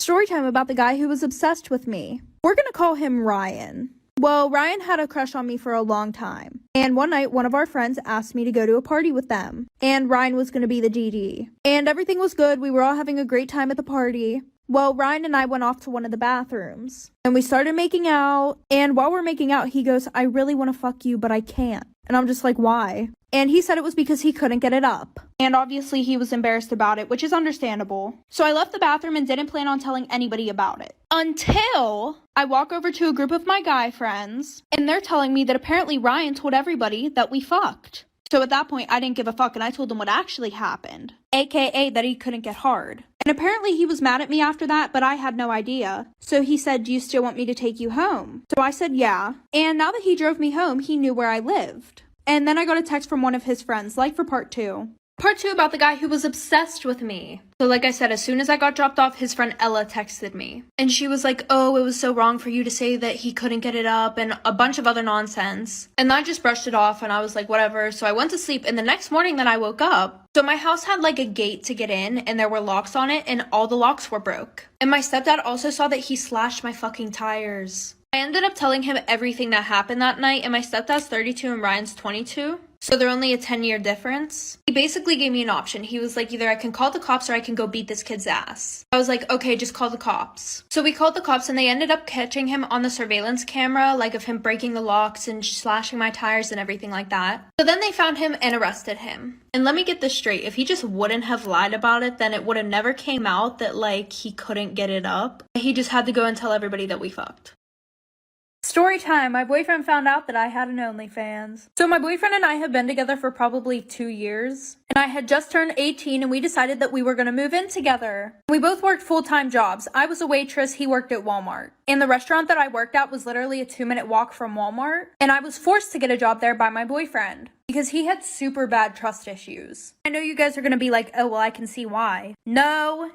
Story time about the guy who was obsessed with me. We're gonna call him Ryan. Well, Ryan had a crush on me for a long time. And one night, one of our friends asked me to go to a party with them. And Ryan was gonna be the DD. And everything was good. We were all having a great time at the party. Well, Ryan and I went off to one of the bathrooms. And we started making out. And while we're making out, he goes, "I really want to fuck you, but I can't." And I'm just like, "Why?" And he said it was because he couldn't get it up. And obviously he was embarrassed about it, which is understandable. So I left the bathroom and didn't plan on telling anybody about it. Until I walk over to a group of my guy friends, and they're telling me that apparently Ryan told everybody that we fucked. So at that point, I didn't give a fuck and I told them what actually happened. AKA that he couldn't get hard. And apparently he was mad at me after that, but I had no idea. So he said, "Do you still want me to take you home?" So I said, "Yeah." And now that he drove me home, he knew where I lived. And then I got a text from one of his friends, like for part 2. Part 2 about the guy who was obsessed with me. So like I said, as soon as I got dropped off, his friend Ella texted me. And she was like, "Oh, it was so wrong for you to say that he couldn't get it up," and a bunch of other nonsense. And I just brushed it off and I was like, whatever. So I went to sleep, and the next morning that I woke up, so my house had like a gate to get in and there were locks on it and all the locks were broke. And my stepdad also saw that he slashed my fucking tires. I ended up telling him everything that happened that night, and my stepdad's 32 and Ryan's 22. So they're only a 10-year difference. He basically gave me an option. He was like, either I can call the cops or I can go beat this kid's ass. I was like, okay, just call the cops. So we called the cops and they ended up catching him on the surveillance camera, like of him breaking the locks and slashing my tires and everything like that. So then they found him and arrested him. And let me get this straight. If he just wouldn't have lied about it, then it would have never came out that like he couldn't get it up. He just had to go and tell everybody that we fucked. Story time. My boyfriend found out that I had an OnlyFans. So my boyfriend and I have been together for probably 2 years. And I had just turned 18 and we decided that we were going to move in together. We both worked full-time jobs. I was a waitress, he worked at Walmart. And the restaurant that I worked at was literally a 2-minute walk from Walmart. And I was forced to get a job there by my boyfriend because he had super bad trust issues. I know you guys are going to be like, "Oh, well, I can see why." No.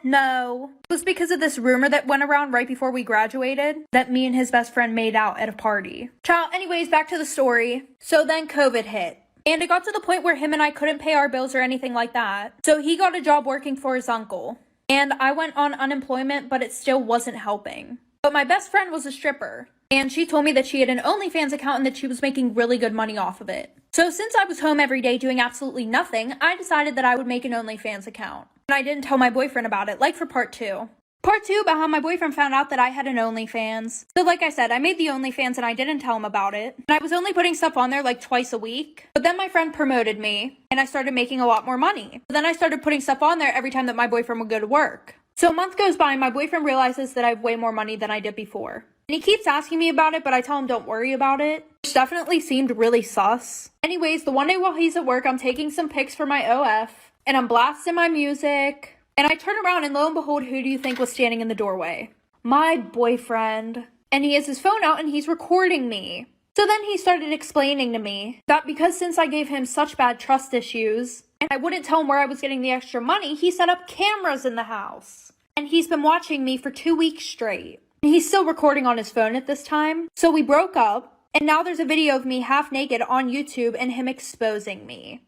It was because of this rumor that went around right before we graduated that me and his best friend made out at a party. Child, anyways, back to the story. So then COVID hit. And it got to the point where him and I couldn't pay our bills or anything like that. So he got a job working for his uncle. And I went on unemployment, but it still wasn't helping. But my best friend was a stripper. And she told me that she had an OnlyFans account and that she was making really good money off of it. So since I was home every day doing absolutely nothing, I decided that I would make an OnlyFans account. And I didn't tell my boyfriend about it, like for part 2. Part 2 about how my boyfriend found out that I had an OnlyFans. So like I said, I made the OnlyFans and I didn't tell him about it. And I was only putting stuff on there like twice a week. But then my friend promoted me and I started making a lot more money. So then I started putting stuff on there every time that my boyfriend would go to work. So a month goes by and my boyfriend realizes that I have way more money than I did before. And he keeps asking me about it, but I tell him don't worry about it, which definitely seemed really sus. Anyways, the one day while he's at work, I'm taking some pics for my OF, and I'm blasting my music, and I turn around and lo and behold, who do you think was standing in the doorway? My boyfriend. And he has his phone out and he's recording me. So then he started explaining to me that because since I gave him such bad trust issues, and I wouldn't tell him where I was getting the extra money, he set up cameras in the house. And he's been watching me for 2 weeks straight. He's still recording on his phone at this time. So we broke up, and now there's a video of me half naked on YouTube and him exposing me.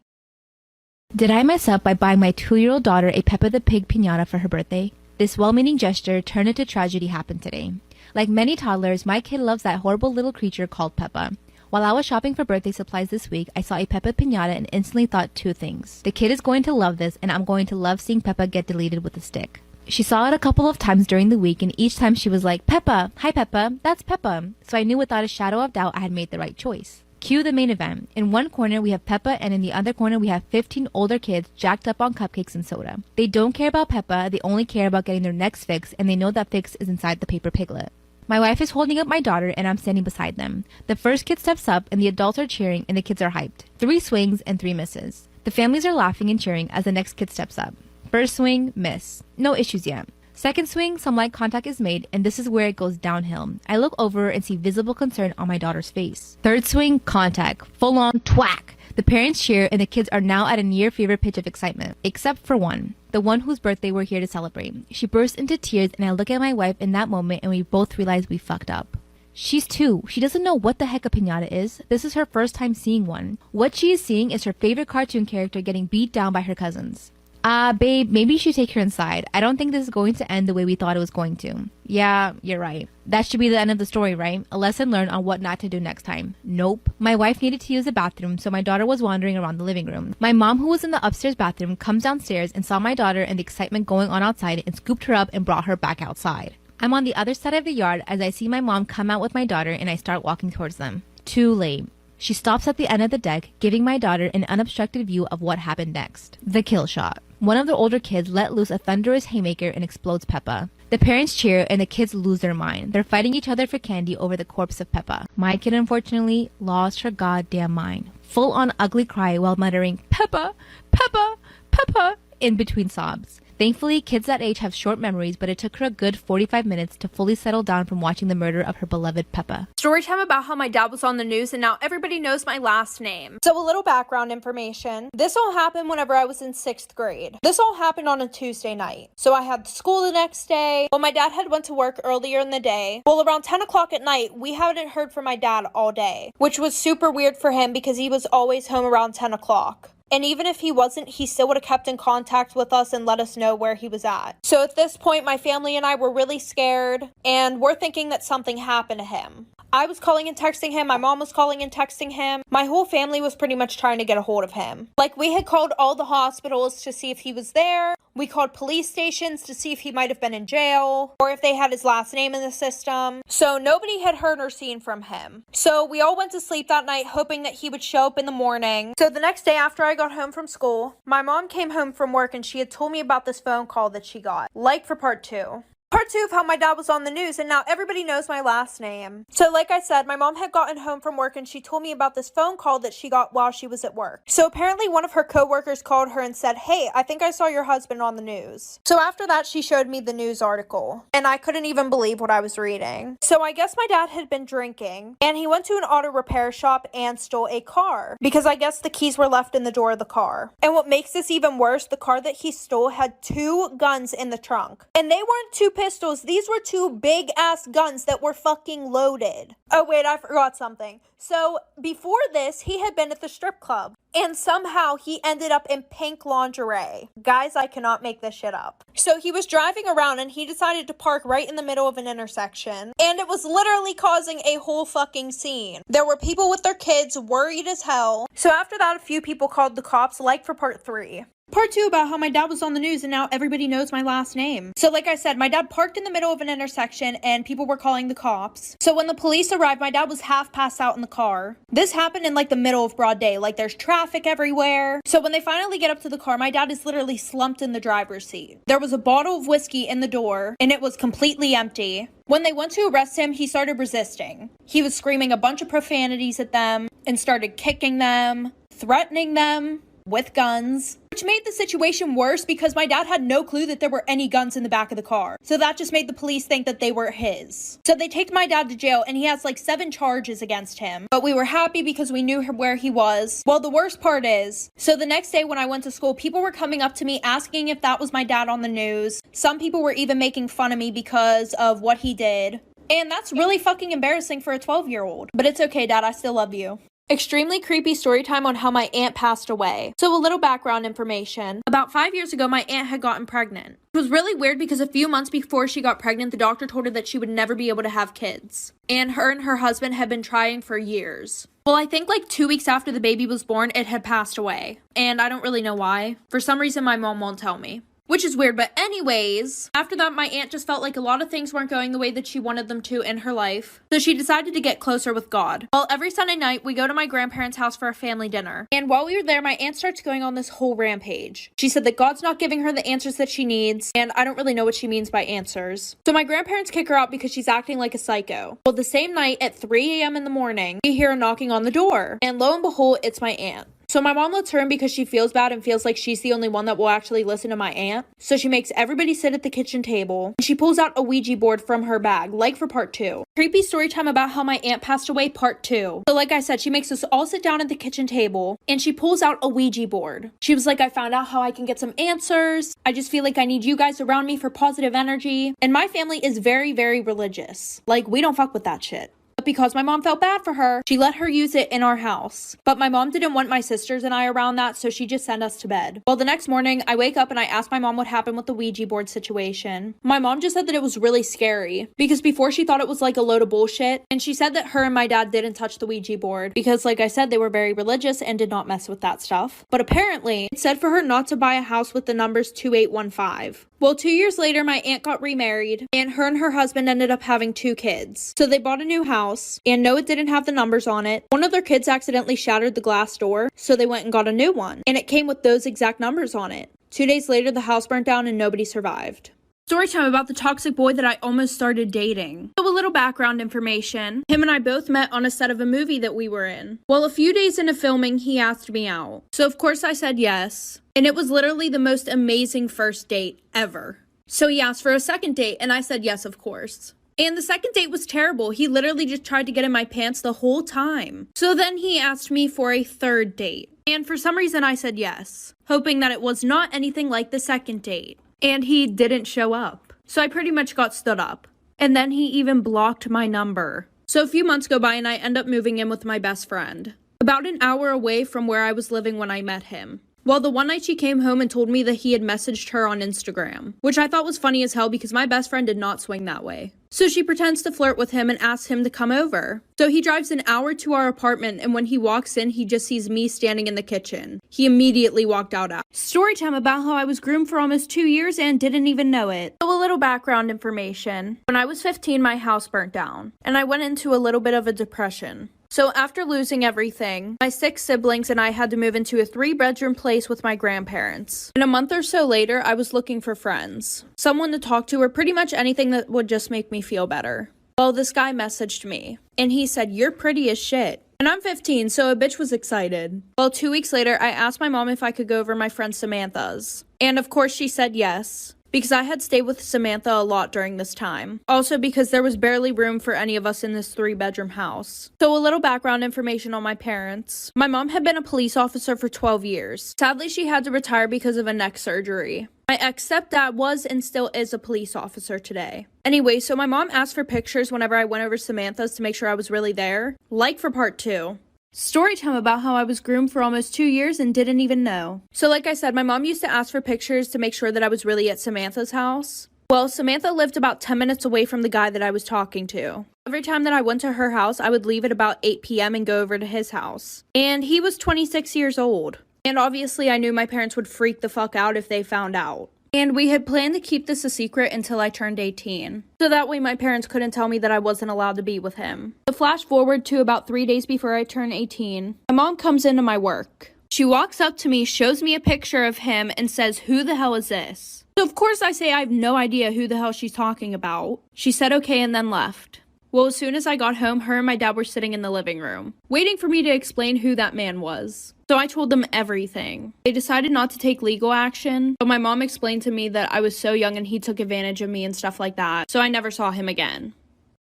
Did I mess up by buying my 2-year-old daughter a Peppa the Pig piñata for her birthday? This well-meaning gesture turned into tragedy happened today. Like many toddlers, my kid loves that horrible little creature called Peppa. While I was shopping for birthday supplies this week, I saw a Peppa piñata and instantly thought 2 things. The kid is going to love this, and I'm going to love seeing Peppa get deleted with a stick. She saw it a couple of times during the week, and each time she was like, "Peppa, hi Peppa, that's Peppa." So I knew without a shadow of doubt I had made the right choice. Cue the main event. In one corner we have Peppa, and in the other corner we have 15 older kids jacked up on cupcakes and soda. They don't care about Peppa, they only care about getting their necks fixed, and they know that fix is inside the paper piglet. My wife is holding up my daughter, and I'm standing beside them. The first kid steps up, and the adults are cheering, and the kids are hyped. 3 swings and 3 misses. The families are laughing and cheering as the next kid steps up. First swing, miss. No issues yet. Second swing, some light contact is made, and this is where it goes downhill. I look over and see visible concern on my daughter's face. Third swing, contact. Full on twack. The parents cheer, and the kids are now at a near fever pitch of excitement. Except for one. The one whose birthday we're here to celebrate. She bursts into tears, and I look at my wife in that moment, and we both realize we fucked up. She's 2. She doesn't know what the heck a piñata is. This is her first time seeing one. What she is seeing is her favorite cartoon character getting beat down by her cousins. Babe, maybe you should take her inside. I don't think this is going to end the way we thought it was going to. Yeah, you're right. That should be the end of the story, right? A lesson learned on what not to do next time. Nope. My wife needed to use the bathroom, so my daughter was wandering around the living room. My mom, who was in the upstairs bathroom, comes downstairs and saw my daughter and the excitement going on outside and scooped her up and brought her back outside. I'm on the other side of the yard as I see my mom come out with my daughter and I start walking towards them. Too late. She stops at the end of the deck, giving my daughter an unobstructed view of what happened next. The kill shot. One of the older kids let loose a thunderous haymaker and explodes Peppa. The parents cheer and the kids lose their mind. They're fighting each other for candy over the corpse of Peppa. My kid unfortunately lost her goddamn mind. Full on ugly cry while muttering, "Peppa, Peppa, Peppa," in between sobs. Thankfully, kids that age have short memories, but it took her a good 45 minutes to fully settle down from watching the murder of her beloved Peppa. Storytime about how my dad was on the news and now everybody knows my last name. So a little background information. This all happened whenever I was in 6th grade. This all happened on a Tuesday night. So I had school the next day. Well, my dad had went to work earlier in the day. Well, around 10 o'clock at night, we hadn't heard from my dad all day, which was super weird for him because he was always home around 10 o'clock. And even if he wasn't, he still would have kept in contact with us and let us know where he was at. So at this point, my family and I were really scared, and we're thinking that something happened to him. I was calling and texting him, my mom was calling and texting him. My whole family was pretty much trying to get a hold of him. Like, we had called all the hospitals to see if he was there. We called police stations to see if he might have been in jail or if they had his last name in the system. So nobody had heard or seen from him. So we all went to sleep that night hoping that he would show up in the morning. So the next day after I got home from school, my mom came home from work and she had told me about this phone call that she got. Like for part 2. Part 2 of how my dad was on the news and now everybody knows my last name. So like I said, my mom had gotten home from work and she told me about this phone call that she got while she was at work. So apparently one of her coworkers called her and said, "Hey, I think I saw your husband on the news." So after that, she showed me the news article and I couldn't even believe what I was reading. So I guess my dad had been drinking and he went to an auto repair shop and stole a car because I guess the keys were left in the door of the car. And what makes this even worse, the car that he stole had 2 guns in the trunk. And they weren't 2 pistols. These were 2 big ass guns that were fucking loaded. Oh wait, I forgot something. So before this, he had been at the strip club and somehow he ended up in pink lingerie. Guys, I cannot make this shit up. So he was driving around and he decided to park right in the middle of an intersection and it was literally causing a whole fucking scene. There were people with their kids worried as hell. So after that, a few people called the cops, like for part 3. Part 2 about how my dad was on the news and now everybody knows my last name. So like I said, my dad parked in the middle of an intersection and people were calling the cops. So when the police arrived, my dad was half passed out in the car. This happened in like the middle of broad day, like there's traffic everywhere. So when they finally get up to the car, my dad is literally slumped in the driver's seat. There was a bottle of whiskey in the door and it was completely empty. When they went to arrest him, he started resisting. He was screaming a bunch of profanities at them and started kicking them, threatening them with guns, which made the situation worse because my dad had no clue that there were any guns in the back of the car. So that just made the police think that they were his. So they take my dad to jail and he has like 7 charges against him. But we were happy because we knew where he was. Well, the worst part is, so the next day when I went to school, people were coming up to me asking if that was my dad on the news. Some people were even making fun of me because of what he did. And that's really fucking embarrassing for a 12-year-old. But it's okay, Dad, I still love you. Extremely creepy story time on how my aunt passed away. So a little background information. About 5 years ago, my aunt had gotten pregnant. It was really weird because a few months before she got pregnant, the doctor told her that she would never be able to have kids. And her husband had been trying for years. Well, I think like 2 weeks after the baby was born, it had passed away. And I don't really know why. For some reason, my mom won't tell me. Which is weird, but anyways, after that, my aunt just felt like a lot of things weren't going the way that she wanted them to in her life. So she decided to get closer with God. Well, every Sunday night, we go to my grandparents' house for a family dinner. And while we were there, my aunt starts going on this whole rampage. She said that God's not giving her the answers that she needs, and I don't really know what she means by answers. So my grandparents kick her out because she's acting like a psycho. Well, the same night at 3 a.m. in the morning, we hear a knocking on the door. And lo and behold, it's my aunt. So my mom lets her in because she feels bad and feels like she's the only one that will actually listen to my aunt. So she makes everybody sit at the kitchen table. And she pulls out a Ouija board from her bag, like for part 2. Creepy story time about how my aunt passed away, part 2. So like I said, she makes us all sit down at the kitchen table and she pulls out a Ouija board. She was like, "I found out how I can get some answers. I just feel like I need you guys around me for positive energy." And my family is very, very religious. Like, we don't fuck with that shit. But because my mom felt bad for her, she let her use it in our house. But my mom didn't want my sisters and I around that, so she just sent us to bed. Well, the next morning, I wake up and I ask my mom what happened with the Ouija board situation. My mom just said that it was really scary because before she thought it was like a load of bullshit, and she said that her and my dad didn't touch the Ouija board because, like I said, they were very religious and did not mess with that stuff. But apparently, it said for her not to buy a house with the numbers 2815. Well, 2 years later, my aunt got remarried, and her husband ended up having 2 kids. So they bought a new house, and no, it didn't have the numbers on it. One of their kids accidentally shattered the glass door, so they went and got a new one, and it came with those exact numbers on it. 2 days later, the house burnt down and nobody survived. Storytime about the toxic boy that I almost started dating. So a little background information. Him and I both met on a set of a movie that we were in. Well, a few days into filming, he asked me out. So of course I said yes. And it was literally the most amazing first date ever. So he asked for a second date and I said yes, of course. And the second date was terrible. He literally just tried to get in my pants the whole time. So then he asked me for a third date. And for some reason I said yes, hoping that it was not anything like the second date. And he didn't show up. So I pretty much got stood up. And then he even blocked my number. So a few months go by and I end up moving in with my best friend, about an hour away from where I was living when I met him. Well, the one night she came home and told me that he had messaged her on Instagram, which I thought was funny as hell because my best friend did not swing that way. So she pretends to flirt with him and asks him to come over. So he drives an hour to our apartment, and when he walks in, he just sees me standing in the kitchen. He immediately walked out. Storytime about how I was groomed for almost 2 years and didn't even know it. So a little background information. When I was 15, my house burnt down, and I went into a little bit of a depression. So after losing everything, my 6 siblings and I had to move into a 3-bedroom place with my grandparents. And a month or so later, I was looking for friends. Someone to talk to or pretty much anything that would just make me feel better. Well, this guy messaged me and he said, "You're pretty as shit." And I'm 15, so a bitch was excited. Well, 2 weeks later, I asked my mom if I could go over my friend Samantha's. And of course she said yes, because I had stayed with Samantha a lot during this time. Also because there was barely room for any of us in this 3-bedroom house. So a little background information on my parents. My mom had been a police officer for 12 years. Sadly, she had to retire because of a neck surgery. My ex-stepdad was and still is a police officer today. Anyway, so my mom asked for pictures whenever I went over Samantha's to make sure I was really there. Like for part 2. Storytime about how I was groomed for almost 2 years and didn't even know. So like I said, my mom used to ask for pictures to make sure that I was really at Samantha's house. Well, Samantha lived about 10 minutes away from the guy that I was talking to. Every time that I went to her house, I would leave at about 8 p.m. and go over to his house. And he was 26 years old. And obviously I knew my parents would freak the fuck out if they found out. And we had planned to keep this a secret until I turned 18. So that way my parents couldn't tell me that I wasn't allowed to be with him. So flash forward to about 3 days before I turned 18. My mom comes into my work. She walks up to me, shows me a picture of him, and says, "Who the hell is this?" So of course I say I have no idea who the hell she's talking about. She said okay and then left. Well, as soon as I got home, her and my dad were sitting in the living room, waiting for me to explain who that man was. So I told them everything. They decided not to take legal action, but my mom explained to me that I was so young and he took advantage of me and stuff like that, so I never saw him again.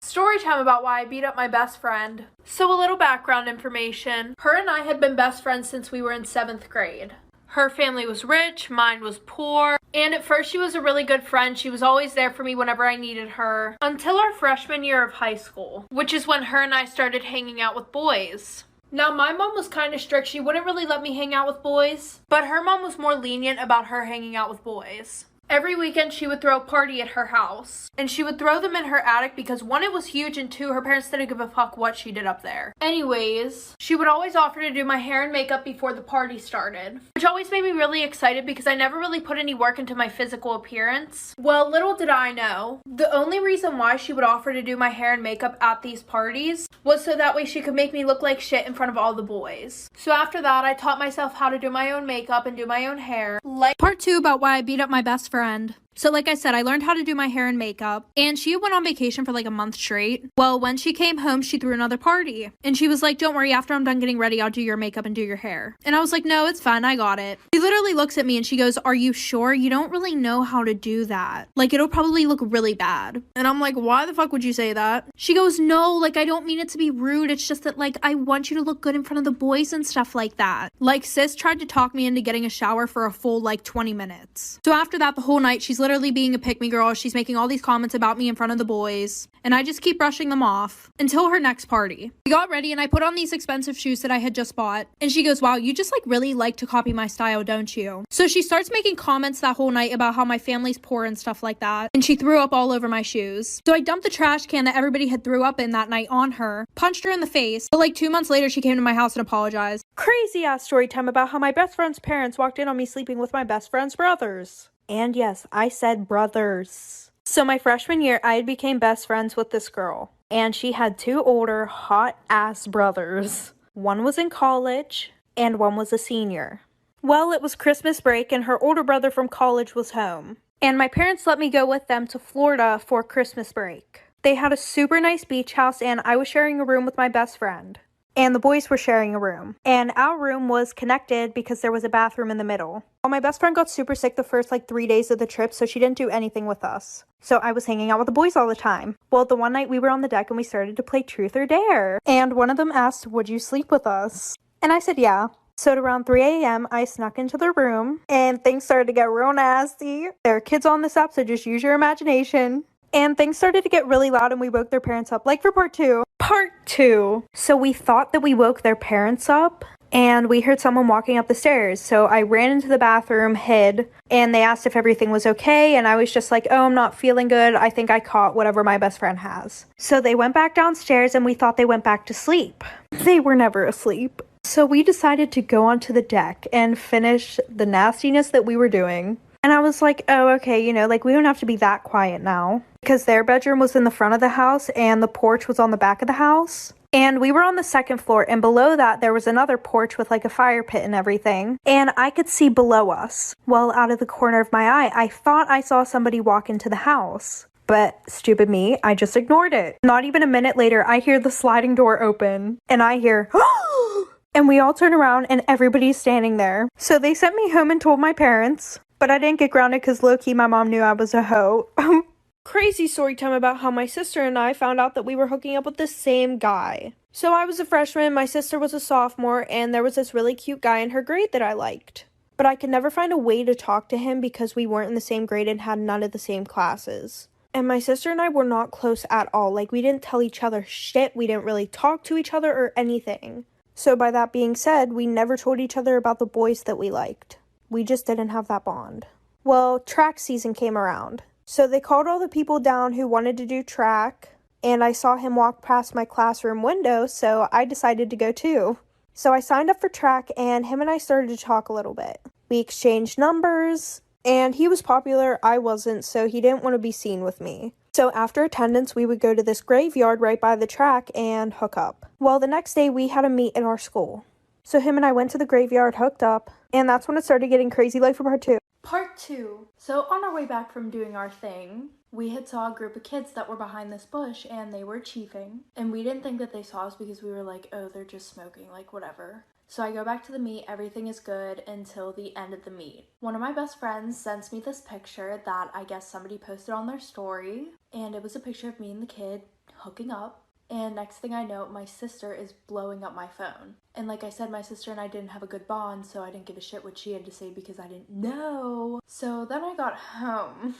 Storytime about why I beat up my best friend. So a little background information. Her and I had been best friends since we were in 7th grade. Her family was rich, mine was poor, and at first she was a really good friend. She was always there for me whenever I needed her, until our freshman year of high school, which is when her and I started hanging out with boys. Now, my mom was kind of strict. She wouldn't really let me hang out with boys, but her mom was more lenient about her hanging out with boys. Every weekend, she would throw a party at her house, and she would throw them in her attic because 1, it was huge, and 2, her parents didn't give a fuck what she did up there. Anyways, she would always offer to do my hair and makeup before the party started, which always made me really excited because I never really put any work into my physical appearance. Well, little did I know, the only reason why she would offer to do my hair and makeup at these parties was so that way she could make me look like shit in front of all the boys. So after that, I taught myself how to do my own makeup and do my own hair. Like part 2 about why I beat up my best friend. So like I said, I learned how to do my hair and makeup, and she went on vacation for like a month straight. Well, when she came home, she threw another party, and she was like, "Don't worry, after I'm done getting ready, I'll do your makeup and do your hair." And I was like, "No, it's fine, I got it." She literally looks at me and she goes, "Are you sure? You don't really know how to do that. Like, it'll probably look really bad." And I'm like, "Why the fuck would you say that?" She goes, "No, like, I don't mean it to be rude. It's just that, like, I want you to look good in front of the boys and stuff like that." Like, sis tried to talk me into getting a shower for a full, like, 20 minutes. So after that, the whole night, she's literally being a pick-me girl. She's making all these comments about me in front of the boys, and I just keep brushing them off until her next party. We got ready and I put on these expensive shoes that I had just bought, and she goes, wow, you just like really like to copy my style, don't you? So she starts making comments that whole night about how my family's poor and stuff like that, and she threw up all over my shoes. So I dumped the trash can that everybody had threw up in that night on her, punched her in the face, but like 2 months later she came to my house and apologized. Crazy ass story time about how my best friend's parents walked in on me sleeping with my best friend's brothers. And yes, I said brothers. So my freshman year, I became best friends with this girl, and she had 2 older hot ass brothers. One was in college and one was a senior. Well, it was Christmas break and her older brother from college was home, and my parents let me go with them to Florida for Christmas break. They had a super nice beach house, and I was sharing a room with my best friend. And the boys were sharing a room. And our room was connected because there was a bathroom in the middle. Well, my best friend got super sick the first 3 days of the trip, so she didn't do anything with us. So I was hanging out with the boys all the time. Well, the one night we were on the deck and we started to play Truth or Dare. And one of them asked, would you sleep with us? And I said, yeah. So at around 3 a.m., I snuck into their room and things started to get real nasty. There are kids on this app, so just use your imagination. And things started to get really loud and we woke their parents up, like for part 2. Part 2. So we thought that we woke their parents up and we heard someone walking up the stairs. So I ran into the bathroom, hid, and they asked if everything was okay. And I was just like, oh, I'm not feeling good. I think I caught whatever my best friend has. So they went back downstairs and we thought they went back to sleep. They were never asleep. So we decided to go onto the deck and finish the nastiness that we were doing. And I was like, oh, okay, we don't have to be that quiet now. Because their bedroom was in the front of the house and the porch was on the back of the house. And we were on the 2nd floor, and below that there was another porch with a fire pit and everything. And I could see below us. Well, out of the corner of my eye, I thought I saw somebody walk into the house. But stupid me, I just ignored it. Not even a minute later, I hear the sliding door open. And I hear, and we all turn around and everybody's standing there. So they sent me home and told my parents. But I didn't get grounded because low-key my mom knew I was a hoe. Crazy story time about how my sister and I found out that we were hooking up with the same guy. So I was a freshman, my sister was a sophomore, and there was this really cute guy in her grade that I liked. But I could never find a way to talk to him because we weren't in the same grade and had none of the same classes. And my sister and I were not close at all. We didn't tell each other shit, we didn't really talk to each other or anything. So by that being said, we never told each other about the boys that we liked. We just didn't have that bond. Well, track season came around. So they called all the people down who wanted to do track, and I saw him walk past my classroom window, so I decided to go too. So I signed up for track, and him and I started to talk a little bit. We exchanged numbers, and he was popular, I wasn't, so he didn't want to be seen with me. So after attendance, we would go to this graveyard right by the track and hook up. Well, the next day we had a meet in our school. So him and I went to the graveyard, hooked up, and that's when it started getting crazy for part 2. Part 2. So on our way back from doing our thing, we had saw a group of kids that were behind this bush and they were chiefing. And we didn't think that they saw us because we were like, oh, they're just smoking, whatever. So I go back to the meet, everything is good until the end of the meet. One of my best friends sends me this picture that I guess somebody posted on their story. And it was a picture of me and the kid hooking up. And next thing I know, my sister is blowing up my phone. And like I said, my sister and I didn't have a good bond, so I didn't give a shit what she had to say because I didn't know. So then I got home.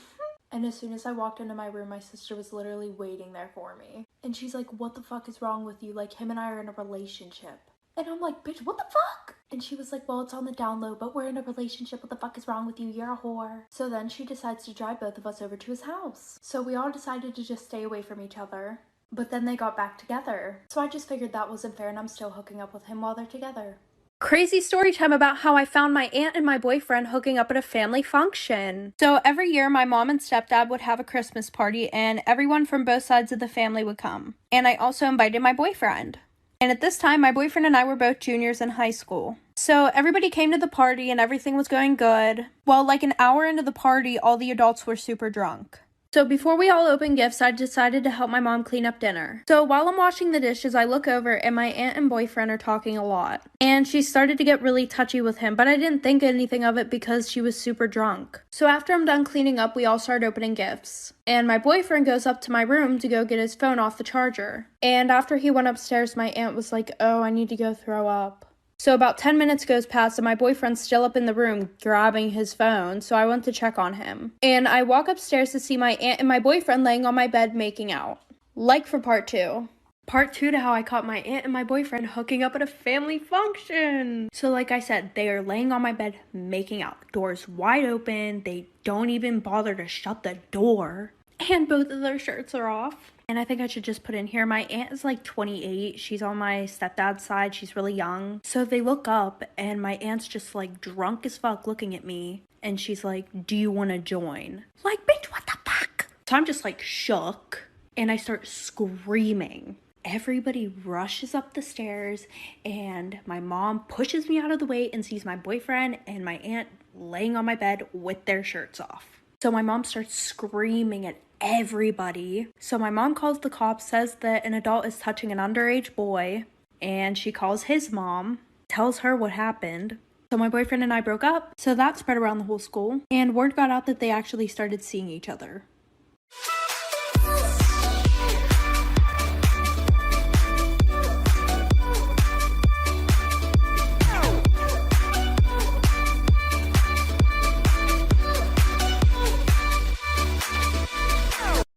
And as soon as I walked into my room, my sister was literally waiting there for me. And she's like, what the fuck is wrong with you? Him and I are in a relationship. And I'm like, bitch, what the fuck? And she was like, well, it's on the down low, but we're in a relationship. What the fuck is wrong with you? You're a whore. So then she decides to drive both of us over to his house. So we all decided to just stay away from each other. But then they got back together. So I just figured that wasn't fair and I'm still hooking up with him while they're together. Crazy story time about how I found my aunt and my boyfriend hooking up at a family function. So every year my mom and stepdad would have a Christmas party and everyone from both sides of the family would come. And I also invited my boyfriend. And at this time my boyfriend and I were both juniors in high school. So everybody came to the party and everything was going good. Well, an hour into the party, all the adults were super drunk. So before we all opened gifts, I decided to help my mom clean up dinner. So while I'm washing the dishes, I look over and my aunt and boyfriend are talking a lot. And she started to get really touchy with him, but I didn't think anything of it because she was super drunk. So after I'm done cleaning up, we all start opening gifts. And my boyfriend goes up to my room to go get his phone off the charger. And after he went upstairs, my aunt was like, oh, I need to go throw up. So about 10 minutes goes past and my boyfriend's still up in the room grabbing his phone, so I went to check on him. And I walk upstairs to see my aunt and my boyfriend laying on my bed making out. Like for part 2. Part 2 to how I caught my aunt and my boyfriend hooking up at a family function. So like I said, they are laying on my bed making out. Doors wide open, they don't even bother to shut the door. And both of their shirts are off. And I think I should just put in here, my aunt is like 28. She's on my stepdad's side. She's really young. So they look up and my aunt's just like drunk as fuck looking at me. And she's like, do you want to join? Like, bitch, what the fuck? So I'm just like shook and I start screaming. Everybody rushes up the stairs and my mom pushes me out of the way and sees my boyfriend and my aunt laying on my bed with their shirts off. So my mom starts screaming at everybody. So my mom calls the cops, says that an adult is touching an underage boy, and she calls his mom, tells her what happened. So my boyfriend and I broke up, so that spread around the whole school, and word got out that they actually started seeing each other.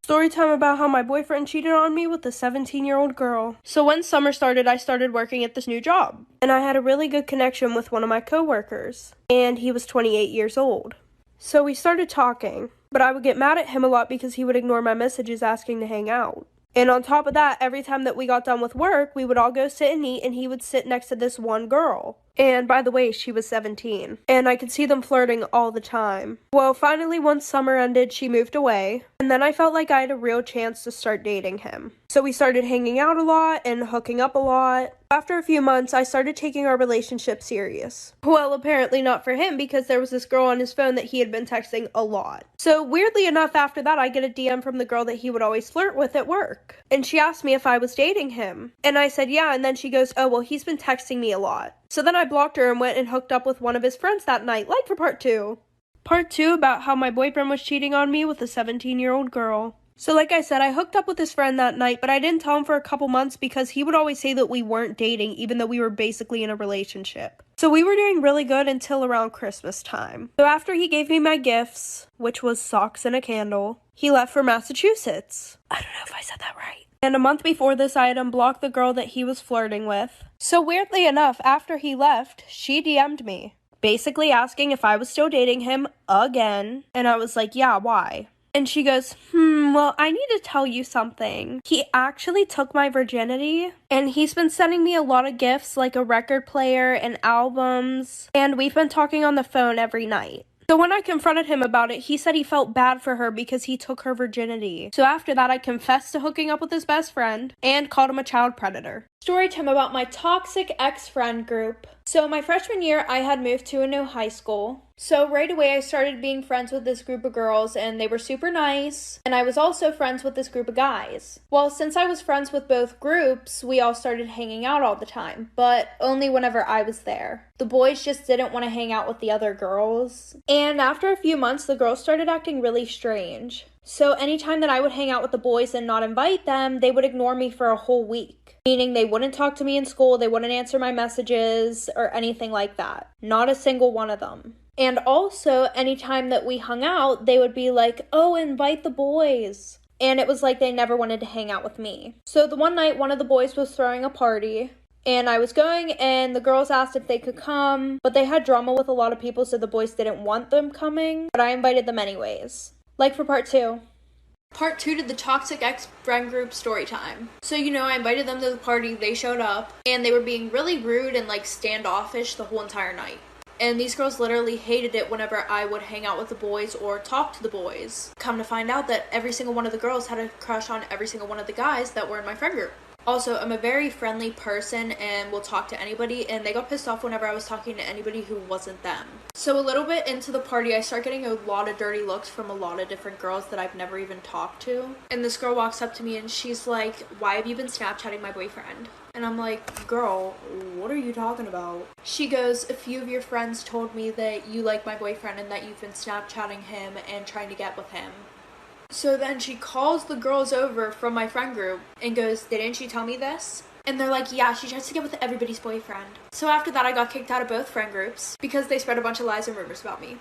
Story time about how my boyfriend cheated on me with a 17-year-old girl. So when summer started, I started working at this new job. And I had a really good connection with one of my coworkers. And he was 28 years old. So we started talking. But I would get mad at him a lot because he would ignore my messages asking to hang out. And on top of that, every time that we got done with work, we would all go sit and eat, and he would sit next to this one girl. And by the way, she was 17. And I could see them flirting all the time. Well, finally, once summer ended, she moved away. And then I felt like I had a real chance to start dating him. So we started hanging out a lot and hooking up a lot. After a few months, I started taking our relationship serious. Well, apparently not for him, because there was this girl on his phone that he had been texting a lot. So weirdly enough, after that, I get a DM from the girl that he would always flirt with at work. And she asked me if I was dating him. And I said, yeah. And then she goes, oh, well, he's been texting me a lot. So then I blocked her and went and hooked up with one of his friends that night, like for part 2. Part 2 about how my boyfriend was cheating on me with a 17-year-old girl. So like I said, I hooked up with his friend that night, but I didn't tell him for a couple months because he would always say that we weren't dating, even though we were basically in a relationship. So we were doing really good until around Christmas time. So after he gave me my gifts, which was socks and a candle, he left for Massachusetts. I don't know if I said that right. And a month before this, I had unblocked the girl that he was flirting with. So weirdly enough, after he left, she DM'd me, basically asking if I was still dating him again. And I was like, yeah, why? And she goes, well, I need to tell you something. He actually took my virginity, and he's been sending me a lot of gifts, like a record player and albums, and we've been talking on the phone every night. So when I confronted him about it, he said he felt bad for her because he took her virginity. So after that, I confessed to hooking up with his best friend and called him a child predator. Story time about my toxic ex-friend group. So my freshman year, I had moved to a new high school. So right away, I started being friends with this group of girls, and they were super nice. And I was also friends with this group of guys. Well, since I was friends with both groups, we all started hanging out all the time, but only whenever I was there. The boys just didn't want to hang out with the other girls. And after a few months, the girls started acting really strange. So anytime that I would hang out with the boys and not invite them, they would ignore me for a whole week. Meaning they wouldn't talk to me in school, they wouldn't answer my messages, or anything like that. Not a single one of them. And also, anytime that we hung out, they would be like, oh, invite the boys. And it was like they never wanted to hang out with me. So the one night, one of the boys was throwing a party. And I was going, and the girls asked if they could come. But they had drama with a lot of people, so the boys didn't want them coming. But I invited them anyways. Like for part 2. Part 2 to the toxic ex-friend group story time. So, I invited them to the party, they showed up, and they were being really rude and, standoffish the whole entire night. And these girls literally hated it whenever I would hang out with the boys or talk to the boys. Come to find out that every single one of the girls had a crush on every single one of the guys that were in my friend group. Also, I'm a very friendly person and will talk to anybody, and they got pissed off whenever I was talking to anybody who wasn't them. So a little bit into the party, I start getting a lot of dirty looks from a lot of different girls that I've never even talked to. And this girl walks up to me and she's like, why have you been Snapchatting my boyfriend? And I'm like, girl, what are you talking about? She goes, a few of your friends told me that you like my boyfriend and that you've been Snapchatting him and trying to get with him. So then she calls the girls over from my friend group and goes, didn't she tell me this? And they're like, yeah, she tries to get with everybody's boyfriend. So after that, I got kicked out of both friend groups because they spread a bunch of lies and rumors about me.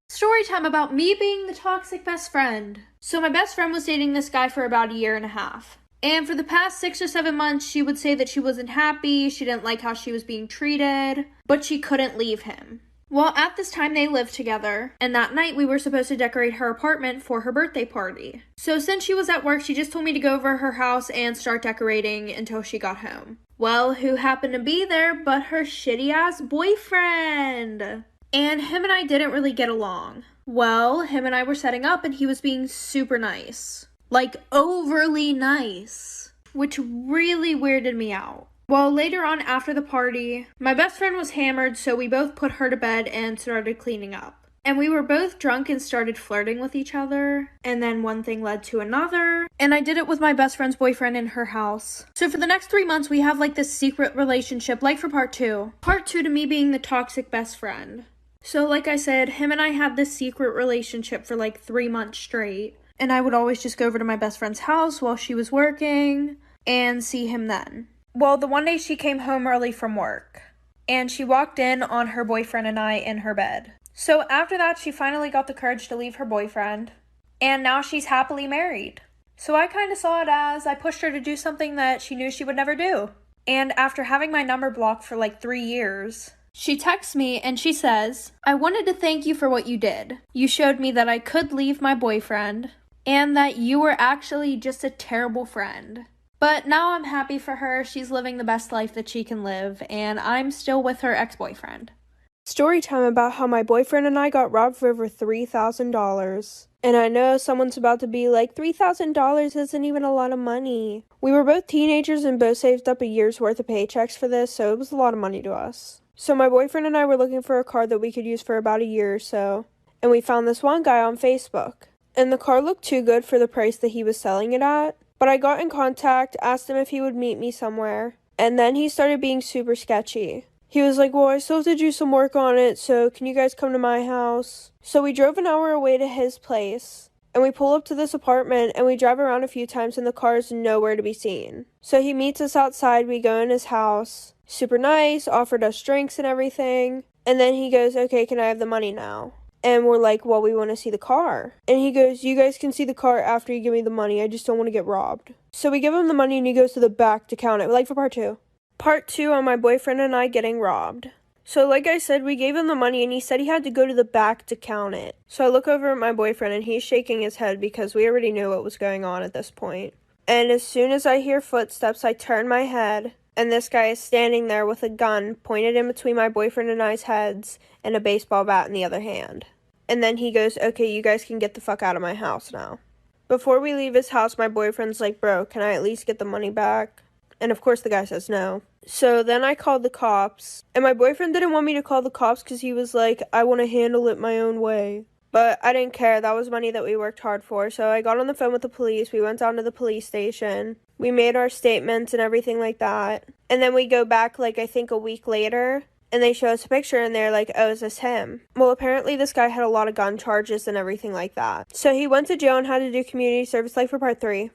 Story time about me being the toxic best friend. So my best friend was dating this guy for about a year and a half. And for the past 6 or 7 months, she would say that she wasn't happy, she didn't like how she was being treated, but she couldn't leave him. Well, at this time they lived together, and that night we were supposed to decorate her apartment for her birthday party. So since she was at work, she just told me to go over her house and start decorating until she got home. Well, who happened to be there but her shitty-ass boyfriend? And him and I didn't really get along. Well, him and I were setting up and he was being super nice. Like, overly nice. Which really weirded me out. Well, later on after the party, my best friend was hammered, so we both put her to bed and started cleaning up. And we were both drunk and started flirting with each other. And then one thing led to another. And I did it with my best friend's boyfriend in her house. So for the next 3 months, we have like this secret relationship, like for part 2. Part 2 to me being the toxic best friend. So like I said, him and I had this secret relationship for like 3 months straight. And I would always just go over to my best friend's house while she was working and see him then. Well, the one day she came home early from work. And she walked in on her boyfriend and I in her bed. So after that, she finally got the courage to leave her boyfriend. And now she's happily married. So I kind of saw it as I pushed her to do something that she knew she would never do. And after having my number blocked for like 3 years, she texts me and she says, I wanted to thank you for what you did. You showed me that I could leave my boyfriend and that you were actually just a terrible friend. But now I'm happy for her. She's living the best life that she can live, and I'm still with her ex-boyfriend. Story time about how my boyfriend and I got robbed for over $3,000. And I know someone's about to be like, $3,000 isn't even a lot of money. We were both teenagers and both saved up a year's worth of paychecks for this, so it was a lot of money to us. So my boyfriend and I were looking for a car that we could use for about a year or so, and we found this one guy on Facebook. And the car looked too good for the price that he was selling it at. But I got in contact, asked him if he would meet me somewhere, and then he started being super sketchy. He was like, well, I still have to do some work on it, so can you guys come to my house? So we drove an hour away to his place, and we pull up to this apartment, and we drive around a few times, and the car is nowhere to be seen. So he meets us outside, we go in his house, super nice, offered us drinks and everything, and then he goes, okay, can I have the money now? And we're like, well, we want to see the car. And he goes, you guys can see the car after you give me the money. I just don't want to get robbed. So we give him the money and he goes to the back to count it, like for part 2. Part 2 on my boyfriend and I getting robbed. So like I said, we gave him the money and he said he had to go to the back to count it. So I look over at my boyfriend and he's shaking his head because we already knew what was going on at this point. And as soon as I hear footsteps, I turn my head. And this guy is standing there with a gun pointed in between my boyfriend and I's heads and a baseball bat in the other hand. And then he goes, okay, you guys can get the fuck out of my house now. Before we leave his house, my boyfriend's like, bro, can I at least get the money back? And of course the guy says no. So then I called the cops. And my boyfriend didn't want me to call the cops because he was like, I want to handle it my own way. But I didn't care. That was money that we worked hard for. So I got on the phone with the police. We went down to the police station. We made our statements and everything like that. And then we go back like I think a week later. And they show us a picture and they're like, oh, is this him? Well, apparently this guy had a lot of gun charges and everything like that. So he went to jail and had to do community service like for part 3.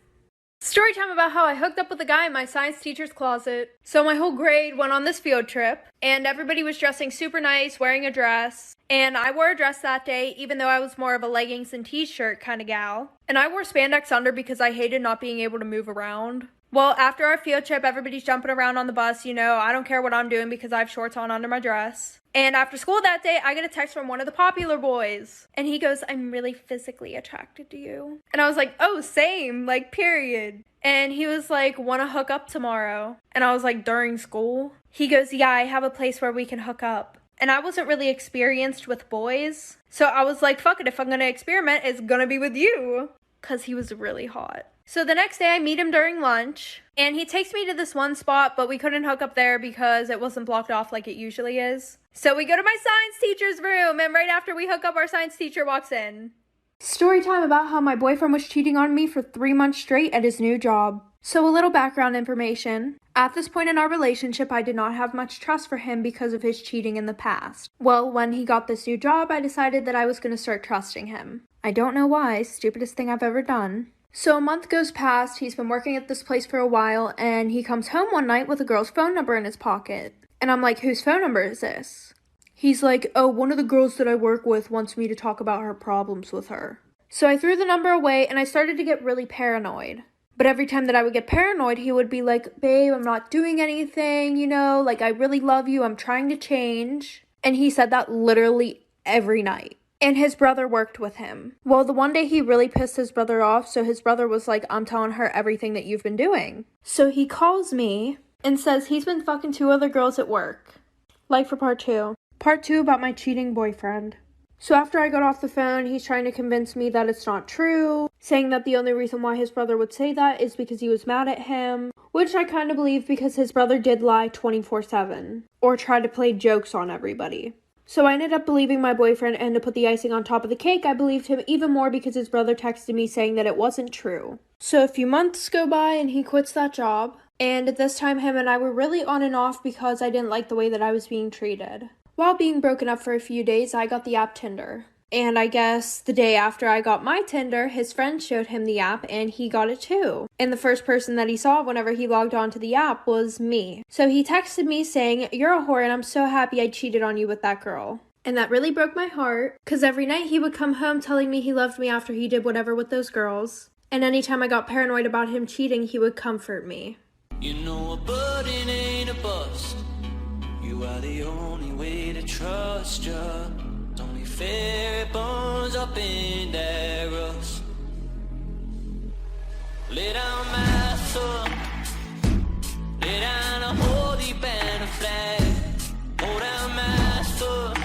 Story time about how I hooked up with a guy in my science teacher's closet. So my whole grade went on this field trip and everybody was dressing super nice, wearing a dress. And I wore a dress that day, even though I was more of a leggings and t-shirt kind of gal. And I wore spandex under because I hated not being able to move around. Well, after our field trip, everybody's jumping around on the bus, you know, I don't care what I'm doing because I have shorts on under my dress. And after school that day, I get a text from one of the popular boys. And he goes, I'm really physically attracted to you. And I was like, oh, same, like, period. And he was like, want to hook up tomorrow? And I was like, during school? He goes, yeah, I have a place where we can hook up. And I wasn't really experienced with boys. So I was like, fuck it, if I'm going to experiment, it's going to be with you. Because he was really hot. So the next day I meet him during lunch, and he takes me to this one spot, but we couldn't hook up there because it wasn't blocked off like it usually is. So we go to my science teacher's room, and right after we hook up, our science teacher walks in. Story time about how my boyfriend was cheating on me for 3 months straight at his new job. So a little background information. At this point in our relationship, I did not have much trust for him because of his cheating in the past. Well, when he got this new job, I decided that I was going to start trusting him. I don't know why, stupidest thing I've ever done. So a month goes past, he's been working at this place for a while, and he comes home one night with a girl's phone number in his pocket. And I'm like, whose phone number is this? He's like, oh, one of the girls that I work with wants me to talk about her problems with her. So I threw the number away, and I started to get really paranoid. But every time that I would get paranoid, he would be like, babe, I'm not doing anything, like, I really love you, I'm trying to change. And he said that literally every night. And his brother worked with him. Well, the one day he really pissed his brother off, so his brother was like, I'm telling her everything that you've been doing. So he calls me and says he's been fucking 2 other girls at work. Life for part 2. Part 2 about my cheating boyfriend. So after I got off the phone, he's trying to convince me that it's not true, saying that the only reason why his brother would say that is because he was mad at him, which I kind of believe because his brother did lie 24/7, or try to play jokes on everybody. So I ended up believing my boyfriend, and to put the icing on top of the cake, I believed him even more because his brother texted me saying that it wasn't true. So a few months go by and he quits that job, and at this time him and I were really on and off because I didn't like the way that I was being treated. While being broken up for a few days, I got the app Tinder. And I guess the day after I got my Tinder, his friend showed him the app and he got it too. And the first person that he saw whenever he logged onto the app was me. So he texted me saying, you're a whore and I'm so happy I cheated on you with that girl. And that really broke my heart, because every night he would come home telling me he loved me after he did whatever with those girls. And anytime I got paranoid about him cheating, he would comfort me. You know a burden ain't a bust. You are the only way to trust ya. It's only fair it burns up in that rust. Lay down my son. Lay down a holy banner flag. Hold down my son.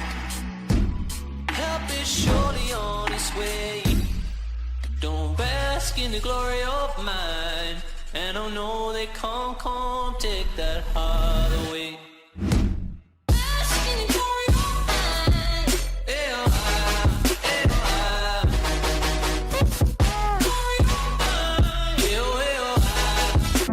Help is surely on its way. Don't bask in the glory of mine. And I know they come take that heart away.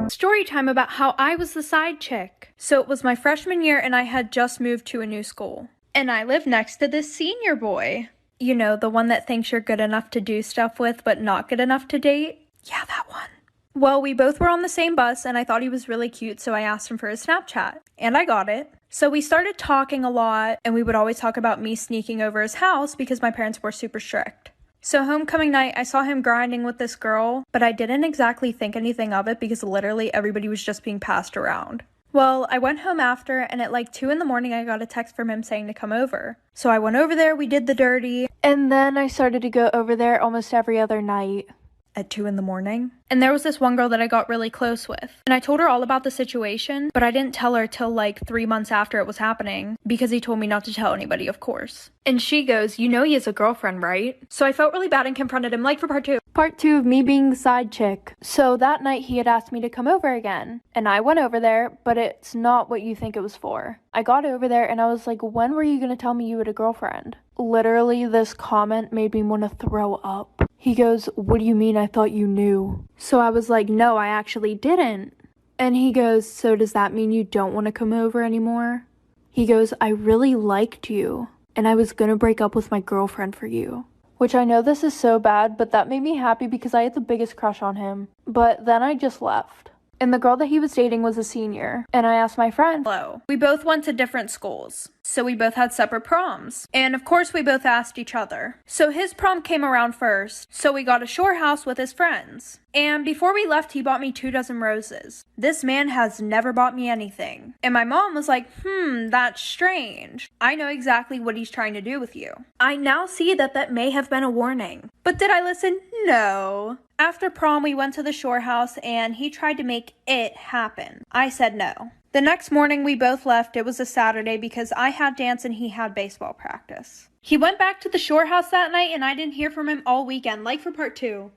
Storytime about how I was the side chick. So it was my freshman year and I had just moved to a new school. And I lived next to this senior boy. You know, the one that thinks you're good enough to do stuff with but not good enough to date? Yeah, that one. Well, we both were on the same bus and I thought he was really cute, so I asked him for his Snapchat. And I got it. So we started talking a lot and we would always talk about me sneaking over his house because my parents were super strict. So homecoming night, I saw him grinding with this girl, but I didn't exactly think anything of it because literally everybody was just being passed around. Well, I went home after, and at like 2 in the morning, I got a text from him saying to come over. So I went over there, we did the dirty, and then I started to go over there almost every other night. At 2 in the morning. And there was this one girl that I got really close with. And I told her all about the situation, but I didn't tell her till like 3 months after it was happening, because he told me not to tell anybody, of course. And she goes, you know he has a girlfriend, right? So I felt really bad and confronted him, like for part 2. Part 2 of me being the side chick. So that night he had asked me to come over again. And I went over there, but it's not what you think it was for. I got over there and I was like, when were you gonna tell me you had a girlfriend? Literally, this comment made me want to throw up. He goes, what do you mean? I thought you knew. So I was like, no, I actually didn't. And he goes, so does that mean you don't want to come over anymore? He goes, I really liked you, and I was gonna break up with my girlfriend for you. Which I know this is so bad, but that made me happy because I had the biggest crush on him. But then I just left. And the girl that he was dating was a senior. And I asked my friend, hello. We both went to different schools. So we both had separate proms. And of course we both asked each other. So his prom came around first. So we got a shore house with his friends. And before we left, he bought me 2 dozen roses. This man has never bought me anything. And my mom was like, that's strange. I know exactly what he's trying to do with you. I now see that that may have been a warning. But did I listen? No. After prom, we went to the shore house and he tried to make it happen. I said no. The next morning, we both left. It was a Saturday because I had dance and he had baseball practice. He went back to the shore house that night and I didn't hear from him all weekend, like for part 2.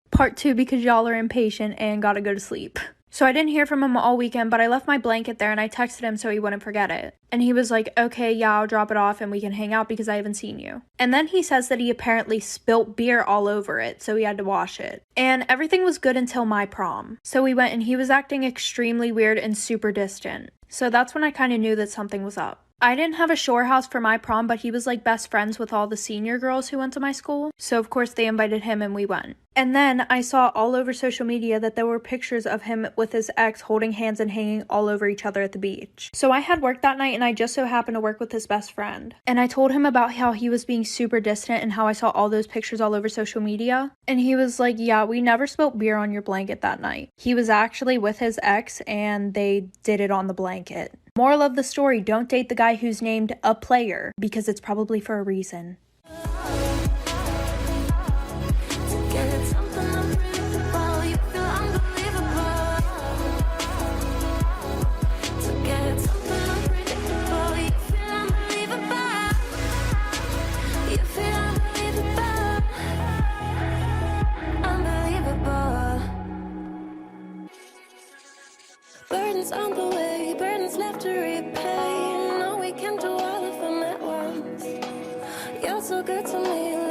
Part 2 because y'all are impatient and gotta go to sleep. So I didn't hear from him all weekend, but I left my blanket there and I texted him so he wouldn't forget it. And he was like, okay, yeah, I'll drop it off and we can hang out because I haven't seen you. And then he says that he apparently spilt beer all over it, so he had to wash it. And everything was good until my prom. So we went and he was acting extremely weird and super distant. So that's when I kind of knew that something was up. I didn't have a shore house for my prom, but he was like best friends with all the senior girls who went to my school. So of course they invited him and we went. And then I saw all over social media that there were pictures of him with his ex holding hands and hanging all over each other at the beach. So I had work that night and I just so happened to work with his best friend. And I told him about how he was being super distant and how I saw all those pictures all over social media. And he was like, yeah, we never spilled beer on your blanket that night. He was actually with his ex and they did it on the blanket. Moral of the story, don't date the guy who's named a player because it's probably for a reason. Burdens on the way, burdens left to repay. No, we can do all of them at once. You're so good to me.